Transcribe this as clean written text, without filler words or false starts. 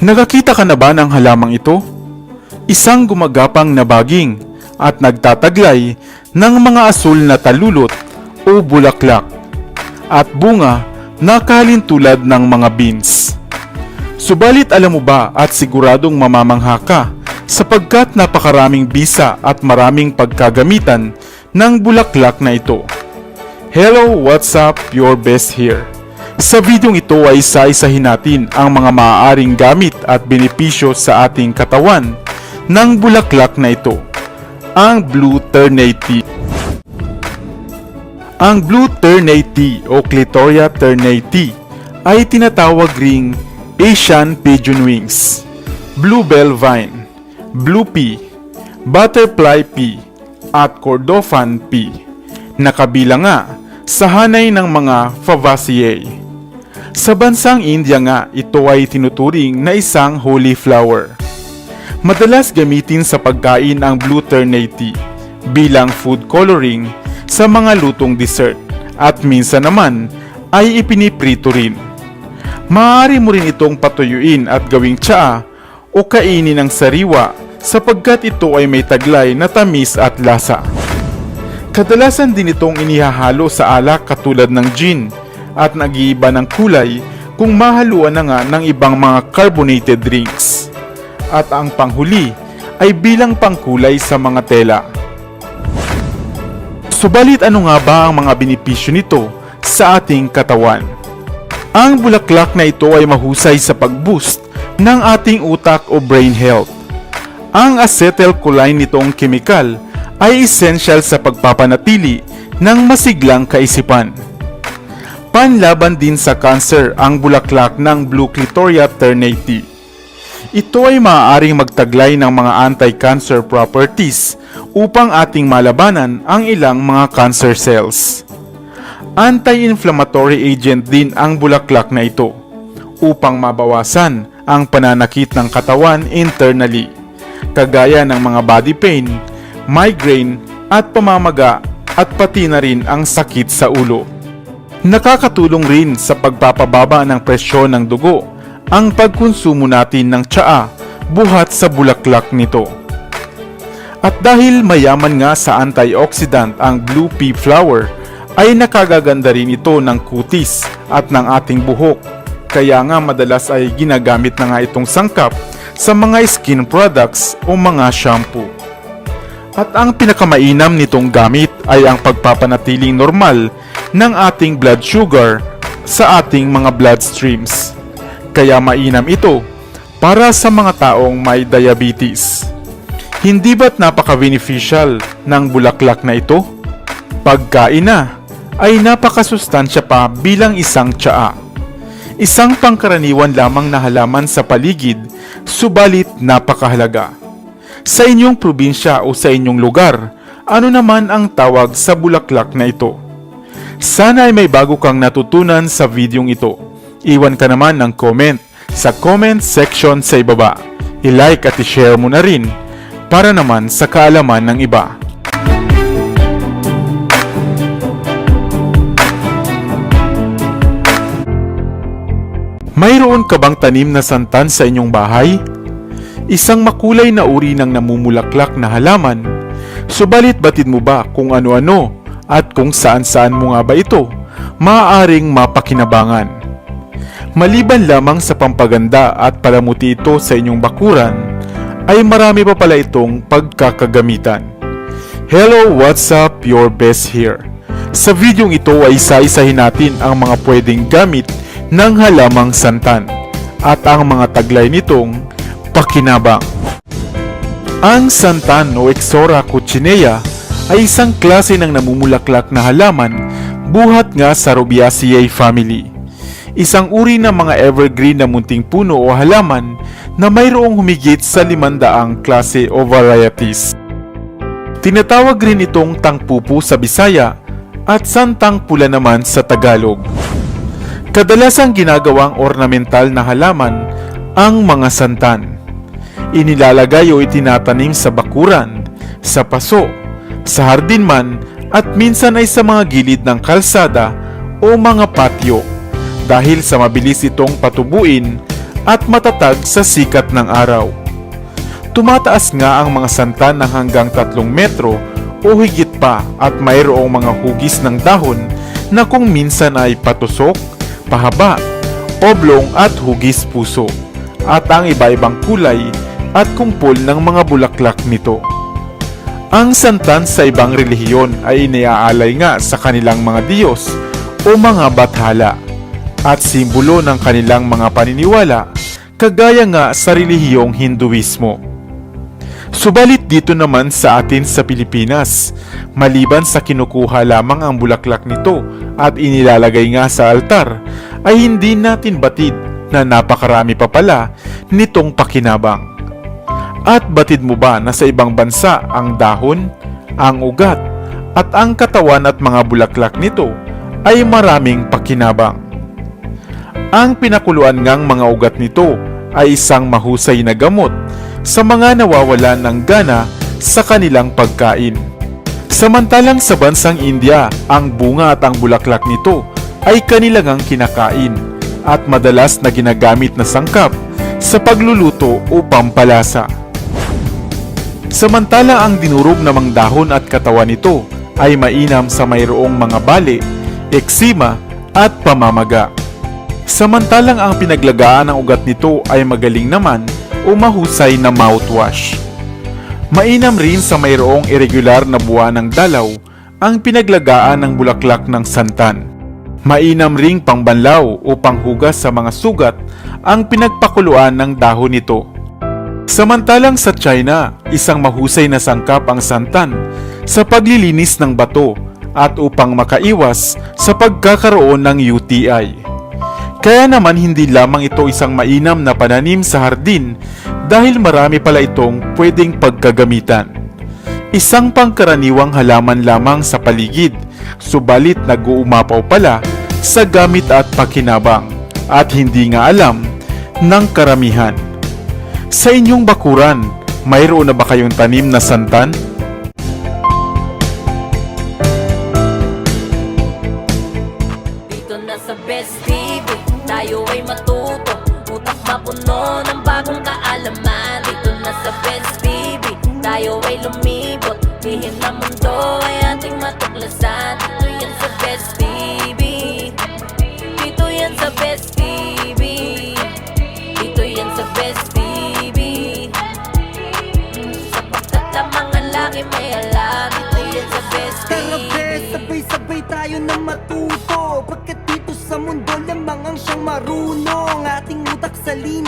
Nakakita ka na ba ng halamang ito? Isang gumagapang na baging at nagtataglay ng mga asul na talulot o bulaklak at bunga na kalintulad ng mga beans. Subalit alam mo ba at siguradong mamamangha ka sapagkat napakaraming bisa at maraming pagkagamitan ng bulaklak na ito. Hello, what's up? Your best here. Sa videong ito ay isa-isahin natin ang mga maaaring gamit at benepisyo sa ating katawan ng bulaklak na ito, ang Blue Ternate Tea. Ang Blue Ternate Tea o Clitoria Ternate Tea ay tinatawag ring Asian Pigeon Wings, Bluebell Vine, Blue Pea, Butterfly Pea at Kordofan Pea na kabilang nga sa hanay ng mga Fabaceae. Sa bansang India nga, ito ay tinuturing na isang holy flower. Madalas gamitin sa pagkain ang Blue Ternate Tea bilang food coloring sa mga lutong dessert at minsan naman ay ipiniprito rin. Maaari mo rin itong patuyuin at gawing tsaa o kainin ng sariwa sapagkat ito ay may taglay na tamis at lasa. Kadalasan din itong inihahalo sa alak katulad ng gin at nag-iiba ng kulay kung mahaluan na nga ng ibang mga carbonated drinks. At ang panghuli ay bilang pangkulay sa mga tela. Subalit ano nga ba ang mga benepisyo nito sa ating katawan? Ang bulaklak na ito ay mahusay sa pag-boost ng ating utak o brain health. Ang acetylcholine nitong kemikal ay essential sa pagpapanatili ng masiglang kaisipan. Panlaban din sa cancer ang bulaklak ng Blue Clitoria Ternate Tea. Ito ay maaaring magtaglay ng mga anti-cancer properties upang ating malabanan ang ilang mga cancer cells. Anti-inflammatory agent din ang bulaklak na ito upang mabawasan ang pananakit ng katawan internally, kagaya ng mga body pain, migraine at pamamaga at pati na rin ang sakit sa ulo. Nakakatulong rin sa pagpapababa ng presyon ng dugo ang pagkonsumo natin ng tsaa buhat sa bulaklak nito. At dahil mayaman nga sa antioxidant ang Blue Pea flower, ay nakagaganda rin ito ng kutis at ng ating buhok. Kaya nga madalas ay ginagamit na nga itong sangkap sa mga skin products o mga shampoo. At ang pinakamainam nitong gamit ay ang pagpapanatiling normal ng ating blood sugar sa ating mga bloodstreams. Kaya mainam ito para sa mga taong may diabetes. Hindi ba't napaka-beneficial ng bulaklak na ito? Pagkain na ay napakasustansya pa bilang isang tsaa. Isang pangkaraniwan lamang na halaman sa paligid, subalit napakahalaga. Sa inyong probinsya o sa inyong lugar, ano naman ang tawag sa bulaklak na ito? Sana ay may bago kang natutunan sa videong ito. Iwan ka naman ng comment sa comment section sa ibaba. I-like at i-share mo na rin para naman sa kaalaman ng iba. Mayroon ka bang tanim na santan sa inyong bahay? Isang makulay na uri ng namumulaklak na halaman, subalit batid mo ba kung ano-ano at kung saan-saan mo nga ba ito maaaring mapakinabangan? Maliban lamang sa pampaganda at palamuti ito sa inyong bakuran, ay marami pa pala itong pagkakagamitan. Hello, what's up? Your best here. Sa videong ito ay isa-isahin natin ang mga pwedeng gamit ng halamang santan at ang mga taglay nitong pakinabang. Ang santan o Ixora coccinea ay isang klase ng namumulaklak na halaman buhat nga sa Rubiaceae family. Isang uri ng mga evergreen na munting puno o halaman na mayroong humigit sa 500 klase o varieties. Tinatawag rin itong tangpupo sa Bisaya at santang pula naman sa Tagalog. Kadalasang ginagawang ornamental na halaman ang mga santan. Inilalagay o itinatanim sa bakuran, sa paso, sa hardinman at minsan ay sa mga gilid ng kalsada o mga patio dahil sa mabilis itong patubuin at matatag sa sikat ng araw. Tumataas nga ang mga santan ng hanggang 3 metro o higit pa at mayroong mga hugis ng dahon na kung minsan ay patusok, pahaba, oblong at hugis puso, at ang iba-ibang kulay at kumpol ng mga bulaklak nito. Ang santan sa ibang relihiyon ay iniaalay nga sa kanilang mga diyos o mga bathala at simbolo ng kanilang mga paniniwala, kagaya nga sa relihiyong Hinduismo. Subalit dito naman sa atin sa Pilipinas, maliban sa kinukuha lamang ang bulaklak nito at inilalagay nga sa altar, ay hindi natin batid na napakarami pa pala nitong pakinabang. At batid mo ba na sa ibang bansa ang dahon, ang ugat, at ang katawan at mga bulaklak nito ay maraming pakinabang? Ang pinakuluan ngang mga ugat nito ay isang mahusay na gamot sa mga nawawalan ng gana sa kanilang pagkain. Samantalang sa bansang India, ang bunga at ang bulaklak nito ay kanilang kinakain at madalas na ginagamit na sangkap sa pagluluto o pampalasa. Samantala ang dinurog namang dahon at katawan nito ay mainam sa mayroong mga bali, eksima at pamamaga. Samantalang ang pinaglagaan ng ugat nito ay magaling naman o mahusay na mouthwash. Mainam rin sa mayroong irregular na buwan ng dalaw ang pinaglagaan ng bulaklak ng santan. Mainam ring pangbanlaw o panghugas sa mga sugat ang pinagpakuluan ng dahon nito. Samantalang sa China, isang mahusay na sangkap ang santan sa paglilinis ng bato at upang makaiwas sa pagkakaroon ng UTI. Kaya naman hindi lamang ito isang mainam na pananim sa hardin dahil marami pala itong pwedeng pagkagamitan. Isang pangkaraniwang halaman lamang sa paligid, subalit nag-uumapaw pala sa gamit at pakinabang at hindi nga alam ng karamihan. Sa inyong bakuran, mayroon na ba kayong tanim na santan? Dito na sa Best TV, tayo ay matuto, utak mapuno ng bagong kaalaman. Dito na sa Best TV, tayo ay lumibot, lihim na mundo ay ating matuklasan. Dito yan sa Best TV, dito yan sa Best TV, dito yan sa Best TV. Sapagkat ang mga laki may alam, dito yan sa Best Tara TV. bes, sabay-sabay tayo na matuto, pagkat dito sa mundo lamang ang siyang marunong. Ating utak sa linya